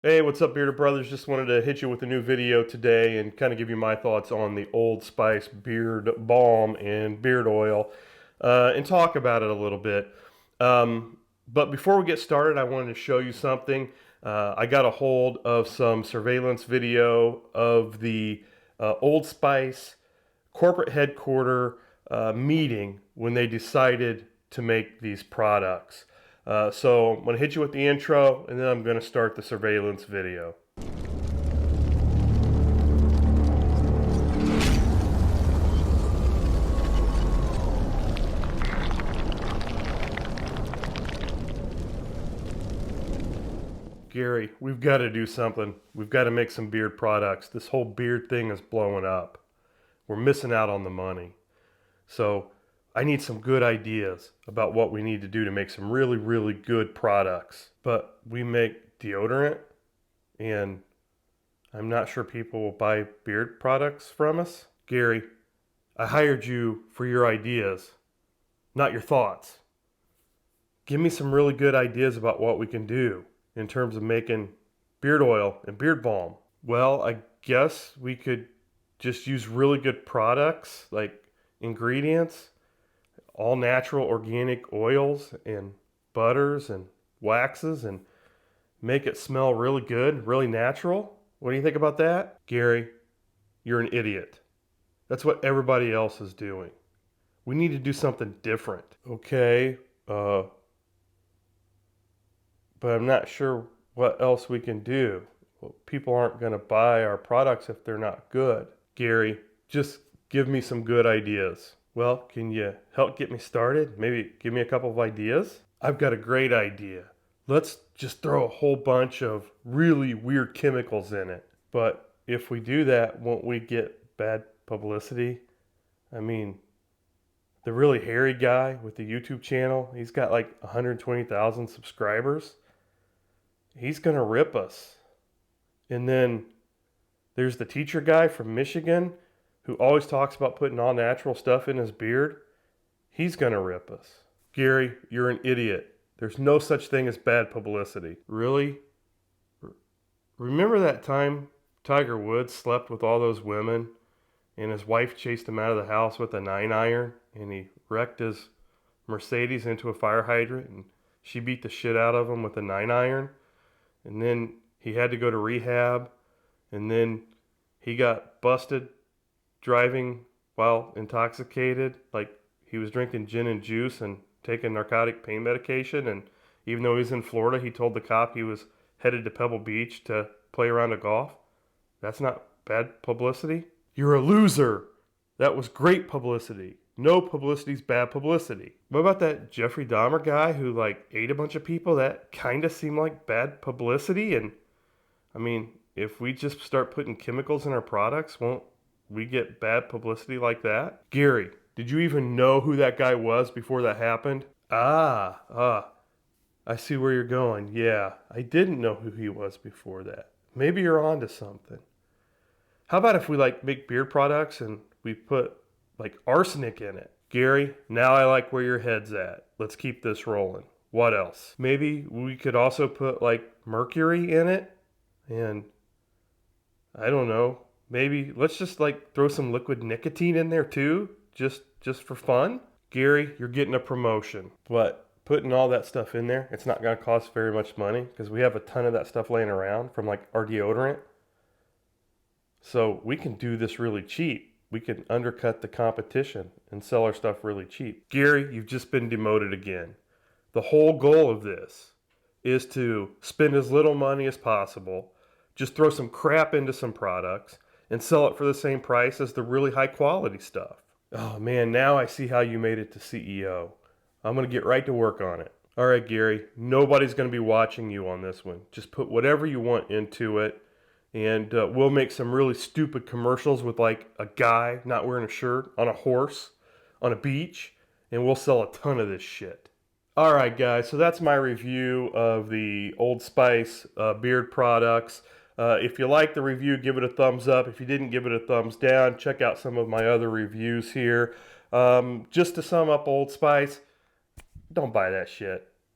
Hey, what's up, Bearded Brothers? Just wanted to hit you with a new video today and kind of give you my thoughts on the Old Spice Beard Balm and Beard Oil and talk about it a little bit. But before we get started, I wanted to show you something. I got a hold of some surveillance video of the Old Spice corporate headquarter meeting when they decided to make these products. So I'm going to hit you with the intro and then I'm going to start the surveillance video. Gary, we've got to do something. We've got to make some beard products. This whole beard thing is blowing up. We're missing out on the money. So I need some good ideas about what we need to do to make some really, really good products. But we make deodorant, and I'm not sure people will buy beard products from us. Gary, I hired you for your ideas, not your thoughts. Give me some really good ideas about what we can do in terms of making beard oil and beard balm. Well, I guess we could just use really good products like ingredients, all natural organic oils and butters and waxes, and make it smell really good, really natural. What do you think about that? Gary, you're an idiot. That's what everybody else is doing. We need to do something different. Okay, uh, but I'm not sure what else we can do. Well, people aren't going to buy our products if they're not good. Gary, just give me some good ideas. Well, can you help get me started? Maybe give me a couple of ideas? I've got a great idea. Let's just throw a whole bunch of really weird chemicals in it. But if we do that, won't we get bad publicity? I mean, the really hairy guy with the YouTube channel, he's got like 120,000 subscribers. He's going to rip us. And then there's the teacher guy from Michigan who always talks about putting all natural stuff in his beard. He's going to rip us. Gary, you're an idiot. There's no such thing as bad publicity. Really? Remember that time Tiger Woods slept with all those women and his wife chased him out of the house with a 9-iron and he wrecked his Mercedes into a fire hydrant and she beat the shit out of him with a 9-iron? And then he had to go to rehab, and then he got busted driving while intoxicated, like he was drinking gin and juice and taking narcotic pain medication. And even though he was in Florida, he told the cop he was headed to Pebble Beach to play a round of golf. That's not bad publicity. You're a loser. That was great publicity. No publicity's bad publicity. What about that Jeffrey Dahmer guy who like ate a bunch of people? That kind of seemed like bad publicity. And I mean, if we just start putting chemicals in our products, won't we get bad publicity like that? Gary, did you even know who that guy was before that happened? I see where you're going. Yeah, I didn't know who he was before that. Maybe you're onto something. How about if we like make beard products and we put like arsenic in it? Gary, now I like where your head's at. Let's keep this rolling. What else? Maybe we could also put like mercury in it, and I don't know. Maybe let's just like throw some liquid nicotine in there too, just for fun. Gary, you're getting a promotion. But putting all that stuff in there, it's not going to cost very much money because we have a ton of that stuff laying around from like our deodorant. So we can do this really cheap. We can undercut the competition and sell our stuff really cheap. Gary, you've just been demoted again. The whole goal of this is to spend as little money as possible, just throw some crap into some products, and sell it for the same price as the really high quality stuff. Oh man, now I see how you made it to CEO. I'm going to get right to work on it. All right, Gary, nobody's going to be watching you on this one. Just put whatever you want into it, and we'll make some really stupid commercials with like a guy not wearing a shirt on a horse on a beach, and we'll sell a ton of this shit. All right, guys, so that's my review of the Old Spice beard products. If you like the review, give it a thumbs up. If you didn't, give it a thumbs down. Check out some of my other reviews here. Just to sum up Old Spice, don't buy that shit.